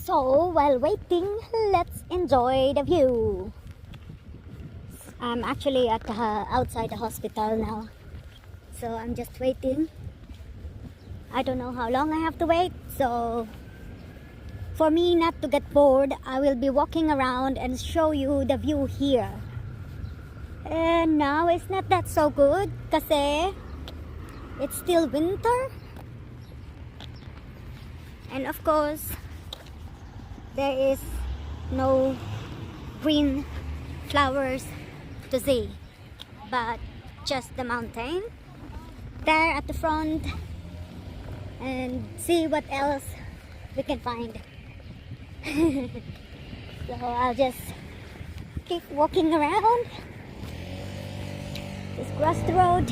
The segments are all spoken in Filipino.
So, while waiting, let's enjoy the view. I'm actually at outside the hospital now. So, I'm just waiting. I don't know how long I have to wait. So, for me not to get bored, I will be walking around and show you the view here. And now it's not that so good kasi it's still winter. And of course, there is no green flowers to see, but just the mountain there at the front, and see what else we can find. So I'll just keep walking around, just cross the road.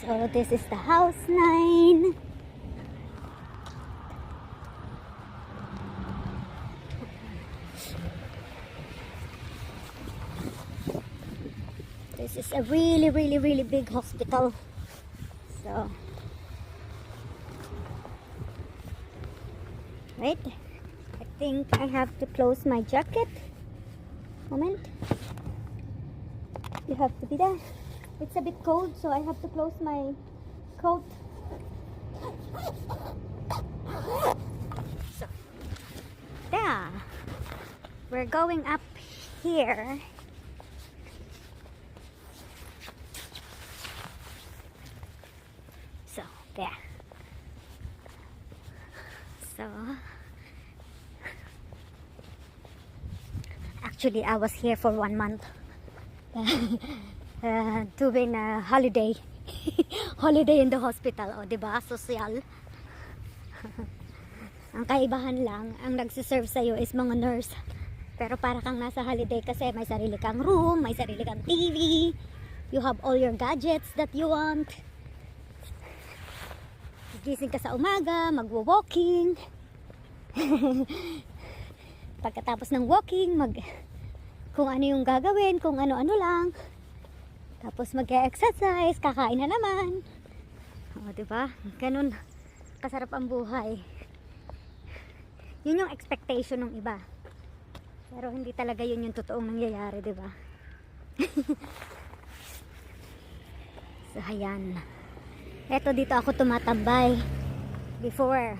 So this is the house 9. This is a really big hospital. So wait, I think I have to close my jacket. Moment. You have to be there. It's a bit cold, so I have to close my coat. So, there. We're going up here. So, there. So, actually, I was here for 1 month. Doing a holiday. Holiday in the hospital. O, diba? Social. Ang kaibahan lang, ang nagsiserve sa'yo is mga nurse. Pero para kang nasa holiday kasi may sarili kang room, may sarili kang TV. You have all your gadgets that you want. Gising ka sa umaga, magwo-walking. Pagkatapos ng walking, kung ano yung gagawin, kung ano-ano lang. Tapos mag-exercise, kakain na naman. O, diba? Ganun kasarap ang buhay. Yun yung expectation ng iba. Pero hindi talaga yun yung totoong nangyayari, diba? So, ayan. Eto, dito ako tumatambay. Before.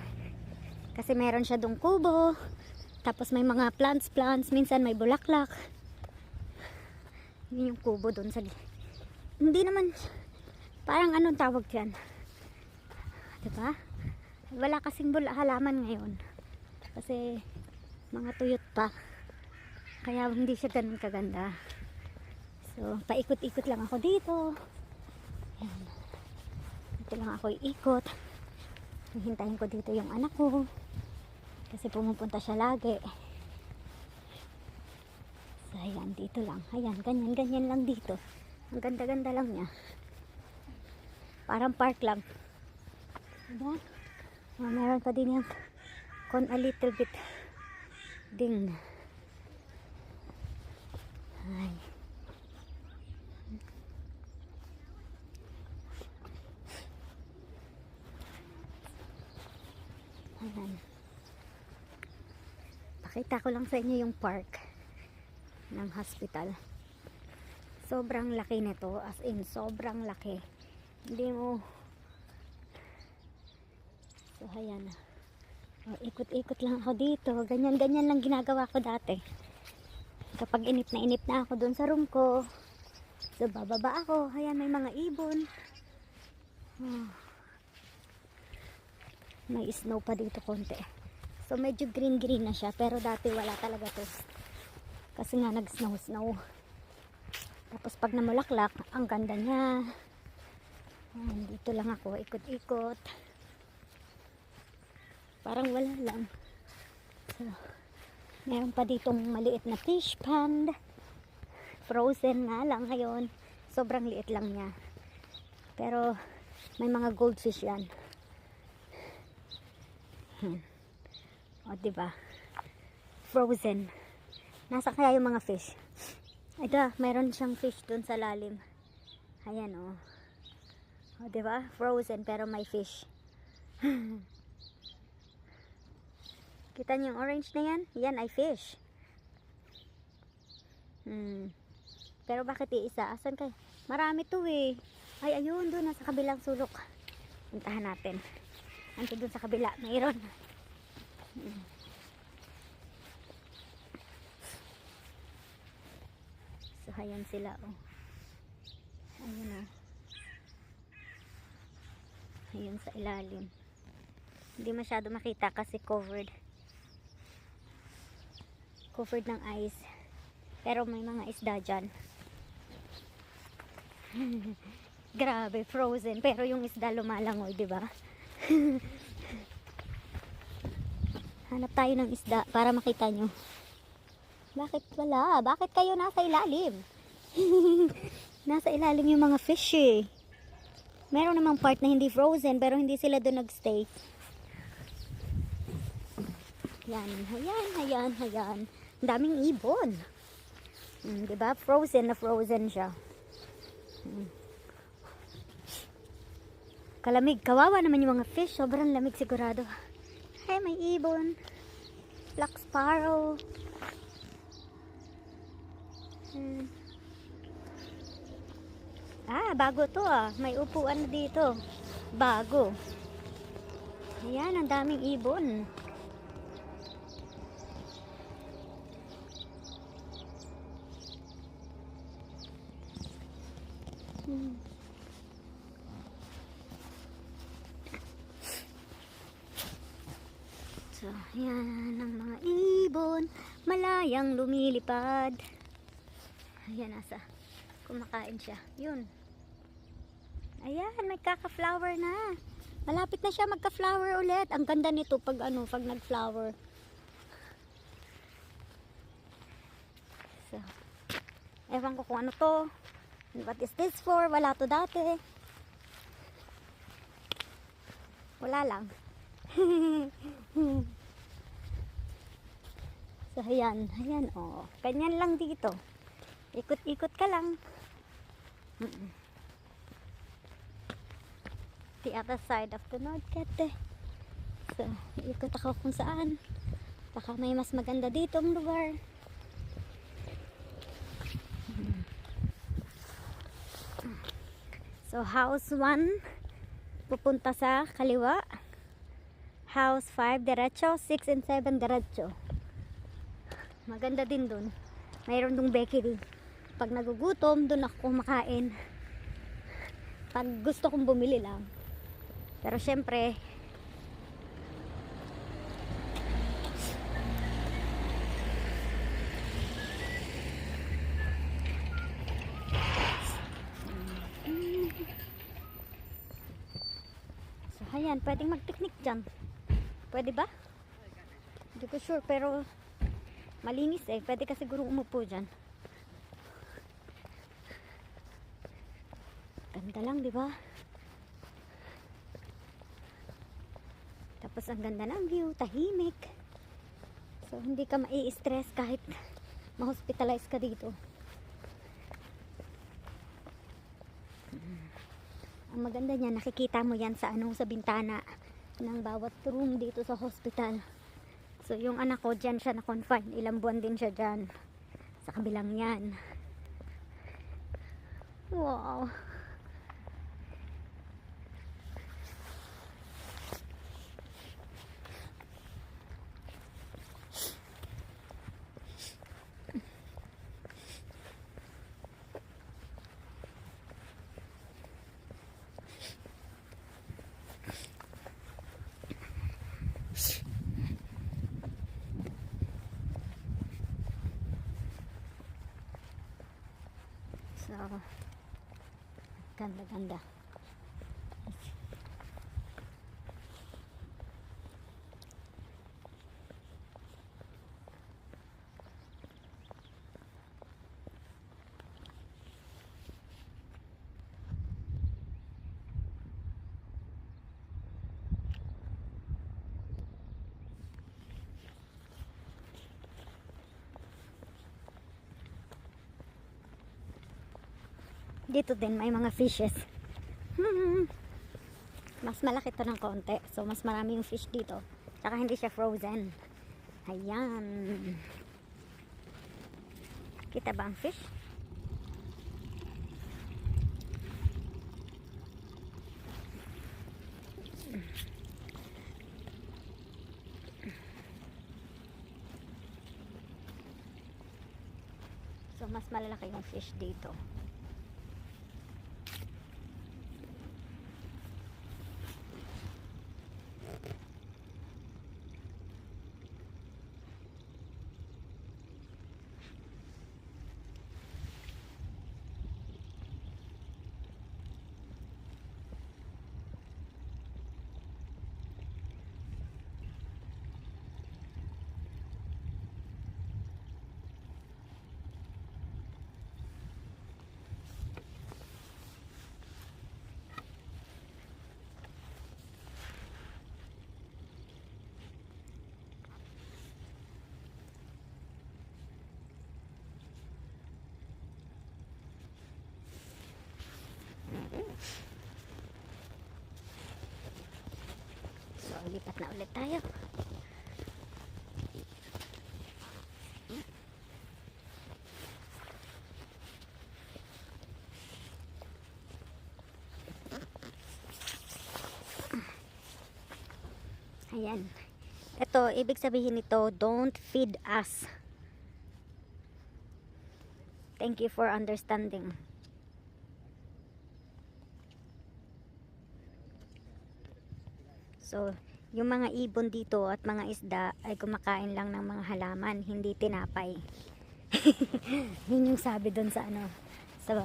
Kasi meron siya dong kubo. Tapos may mga plants. Minsan may bulaklak. Yun yung kubo dun sa... Hindi naman... Parang anong tawag dyan? Diba? Wala kasing halaman ngayon. Kasi mga tuyot pa. Kaya hindi siya ganun kaganda. So, paikot-ikot lang ako dito. Ayan. Dito lang ako iikot. Hihintayin ko dito yung anak ko. Kasi pumupunta siya lagi. So, ayan, dito lang. Ayan, ganyan lang dito. Ang ganda-ganda lang niya. Parang park lang. Diba? Meron pa din yung con a little bit ding. Ay. Ayan. Pakita ko lang sa inyo yung park ng hospital. Sobrang laki nito, as in sobrang laki. Hindi mo... So, ayan. O, ikot-ikot lang ako dito. Ganyan lang ginagawa ko dati. Kapag inip na ako dun sa room ko. So, bababa ako. Ayan, may mga ibon. Oh. May snow pa dito konti. So, medyo green na siya. Pero dati wala talaga to. Kasi nga nag-snow. Tapos pag namulaklak, ang ganda niya. Ayan, dito lang ako, ikot-ikot. Parang wala lang. So, meron pa ditong maliit na fish pond. Frozen nga lang ngayon. Sobrang liit lang niya. Pero, may mga goldfish yan. O, diba? Frozen. Nasa kaya yung mga fish? Ito, mayroon siyang fish dun sa lalim. Ayan, oh. O, diba? Frozen pero may fish. Kita niyo yung orange na yan? Yan ay fish. Pero bakit iisa? Asan kayo? Marami to eh. Ay, ayun, doon, nasa kabilang sulok. Puntahan natin. Anto doon sa kabila, mayroon. So, ayan sila, oh. Ayan, oh. Ayan sa ilalim. Hindi masyado makita kasi covered ng ice. Pero may mga isda dyan. Grabe, frozen. Pero yung isda lumalangoy, di ba? Hanap tayo ng isda para makita nyo. Bakit wala? Bakit kayo nasa ilalim? Nasa ilalim yung mga fish eh. Meron namang part na hindi frozen pero hindi sila doon nagstay. Yan, hayan. Daming ibon. Diba? Frozen na frozen siya. Kalamig. Kawawa naman yung mga fish. Sobrang lamig sigurado. Ay, may ibon. Black sparrow. Bago to ah. May upuan na dito. Bago. Ayan, ang daming ibon. So, ayan ang mga ibon. Malayang lumilipad. Ayan, kumakain siya. Yun. Ayan, may kaka-flower na. Malapit na siya magka-flower ulit. Ang ganda nito pag nag-flower. So, ewan ko kung ano to. What is this for? Wala to dati. Wala lang. So, ayan, oh. Ganyan lang dito. Ikot-ikot ka lang. The other side of the Nordkette. So, ikot ako kung saan. Baka may mas maganda dito ang lugar. So, house 1 pupunta sa kaliwa. House 5 diretso, 6 and 7 diretso. Maganda din dun. Mayroon dong bakery. Pag nagugutom, dun ako kumakain. Pag gusto kong bumili lang. Pero syempre, so ayan, pwedeng mag-picnic dyan. Pwede ba? Hindi ko sure, pero malinis eh. Pwede ka siguro umupo dyan. Ganda lang, di ba? Tapos ang ganda ng view, tahimik. So hindi ka mai-stress kahit ma-hospitalize ka dito. Ang maganda niya, nakikita mo yan sa sa bintana ng bawat room dito sa hospital. So yung anak ko dyan siya na-confine. Ilang buwan din siya dyan. Sa kabilang yan. Wow. So, ganda-ganda. Dito din may mga fishes. mas malaki to ng konti. So, mas marami yung fish dito. Tsaka hindi siya frozen. Ayan. Kita ba ang fish? So, mas malalaki yung fish dito. So, lipat na ulit tayo. Ayan. Ito, ibig sabihin nito, don't feed us. Thank you for understanding. So, yung mga ibon dito at mga isda ay kumakain lang ng mga halaman, hindi tinapay. Yun yung sabi doon sa ano, sa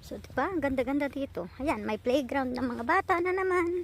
So, diba? Ang ganda-ganda dito. Ayan, may playground ng mga bata na naman.